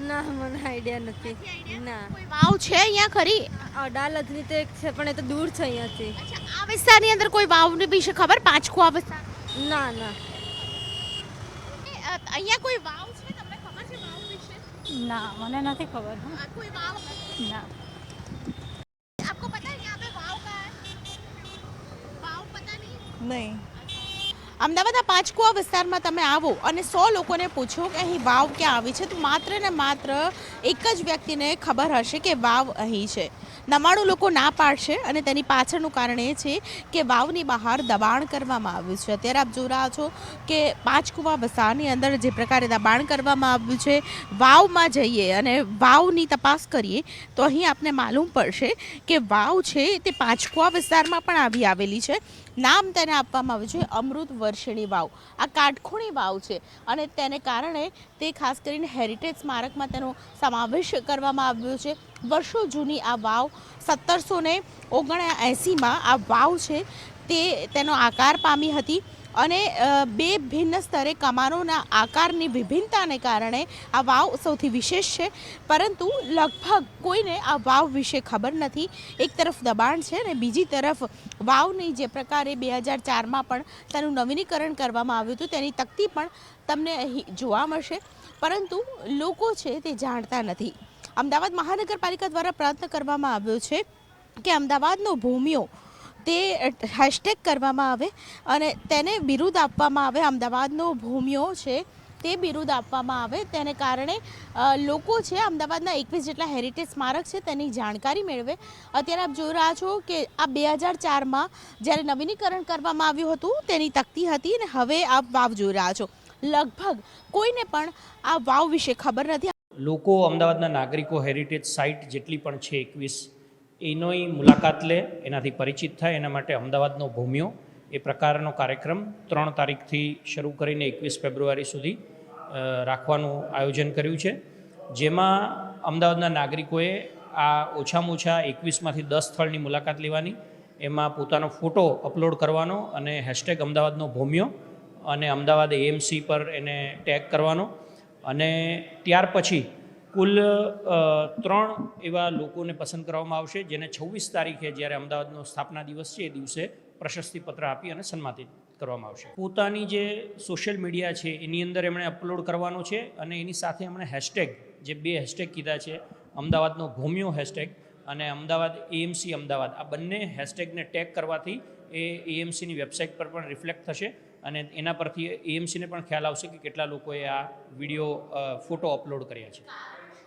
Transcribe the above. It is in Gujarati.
ના મને આઈડિયા નથી. ના કોઈ વાવ છે અહીંયા ખરી? અડાલજની તો એક છે પણ એ તો દૂર છે અહીંયાથી. અચ્છા, આ વિસ્તારની અંદર કોઈ વાવની વિશે ખબર? પાંચકુવા વિસ્તાર ના ના અહીંયા કોઈ વાવ છે? તમને ખબર છે વાવ વિશે? ના મને નથી ખબર. કોઈ વાવ ના आपको पता है यहाँ पे वाव का है? वाव पता नहीं? નહીં. અમદાવાદના પાંચકુવા વિસ્તારમાં તમે આવો અને 100 લોકોને પૂછો કે અહીં વાવ ક્યાં આવી છે તો માત્ર ને માત્ર એક જ વ્યક્તિને ખબર હશે કે વાવ અહીં છે. 99 લોકો ના પાડશે અને તેની પાછળનું કારણ એ છે કે વાવની બહાર દબાણ કરવામાં આવ્યું છે. અત્યારે આપ જોઈ રહ્યા છો કે પાંચકુવા વિસ્તારની અંદર જે પ્રકારે દબાણ કરવામાં આવ્યું છે, વાવમાં જઈએ અને વાવની તપાસ કરીએ તો અહીં આપને માલુમ પડશે કે વાવ છે તે પાંચકુવા વિસ્તારમાં પણ આવેલી છે. નામ તેને આપવામાં આવ્યું છે અમૃત વર્ષિણી વાવ. આ કાટખૂણી વાવ છે અને તેને કારણે તે ખાસ કરીને હેરિટેજ સ્મારકમાં તેનો સમાવેશ કરવામાં આવ્યો છે. વર્ષો જૂની આ વાવ 1779માં આ વાવ છે તે તેનો આકાર પામી હતી અને બે ભિન્ન સ્તરે કમાનોના આકારની વિભિન્નતાને કારણે આ વાવ સૌથી વિશેષ છે. પરંતુ લગભગ કોઈને આ વાવ વિશે ખબર નથી. એક તરફ દબાણ છે અને બીજી તરફ વાવની જે પ્રકારે 2004માં પણ તેનું નવીનીકરણ કરવામાં આવ્યું હતું તેની તકતી પણ તમને અહીં જોવા મળશે. પરંતુ લોકો છે તે જાણતા નથી. અમદાવાદ મહાનગરપાલિકા દ્વારા પ્રયત્ન કરવામાં આવ્યો છે કે અમદાવાદનો ભૂમિયો તે હેશટેગ કરવામાં આવે અને તેને બિરુદ આપવામાં આવે. અમદાવાદનો ભૂમિયો છે તે બિરુદ આપવામાં આવે. તેને કારણે લોકો છે અમદાવાદના 21 જેટલા હેરિટેજ સ્મારક છે તેની જાણકારી મેળવે. અત્યારે આપ જોઈ રહ્યા છો કે આ 2004માં જ્યારે નવીનીકરણ કરવામાં આવ્યું હતું તેની તકતી હતી અને હવે આપ વાવ જોઈ રહ્યા છો. લગભગ કોઈને પણ આ વાવ વિશે ખબર નથી. લોકો અમદાવાદના નાગરિકો હેરિટેજ સાઇટ જેટલી પણ છે 21 એનોય મુલાકાત લે, એનાથી પરિચિત થાય એના માટે અમદાવાદનો ભૂમિયો એ પ્રકારનો કાર્યક્રમ 3 તારીખથી શરૂ કરીને 21 ફેબ્રુઆરી સુધી રાખવાનું આયોજન કર્યું છે. જેમાં અમદાવાદના નાગરિકોએ આ ઓછામાં ઓછા 21માંથી 10 સ્થળની મુલાકાત લેવાની, એમાં પોતાનો ફોટો અપલોડ કરવાનો અને હેશટેગ અમદાવાદનો ભૂમિયો અને અમદાવાદ એએમસી પર એને ટેગ કરવાનો અને ત્યાર પછી કુલ 3 એવા લોકોને પસંદ કરવામાં આવશે જેને 26 તારીખે જ્યારે અમદાવાદનો સ્થાપના દિવસ છે એ દિવસે પ્રશસ્તિપત્ર આપી અને સન્માનિત કરવામાં આવશે. પોતાની જે સોશિયલ મીડિયા છે એની અંદર એમણે અપલોડ કરવાનો છે અને એની સાથે એમણે હેશટેગ, જે 2 હેશટેગ કીધા છે, અમદાવાદનો ભૂમિયો હેશટેગ અને અમદાવાદ એએમસી અમદાવાદ, આ બંને હેશટેગને ટેગ કરવાથી એ એએમસીની વેબસાઇટ પર પણ રિફ્લેક્ટ થશે અને એના પરથી એએમસીને પણ ખ્યાલ આવશે કે કેટલા લોકોએ આ વિડીયો ફોટો અપલોડ કર્યા છે.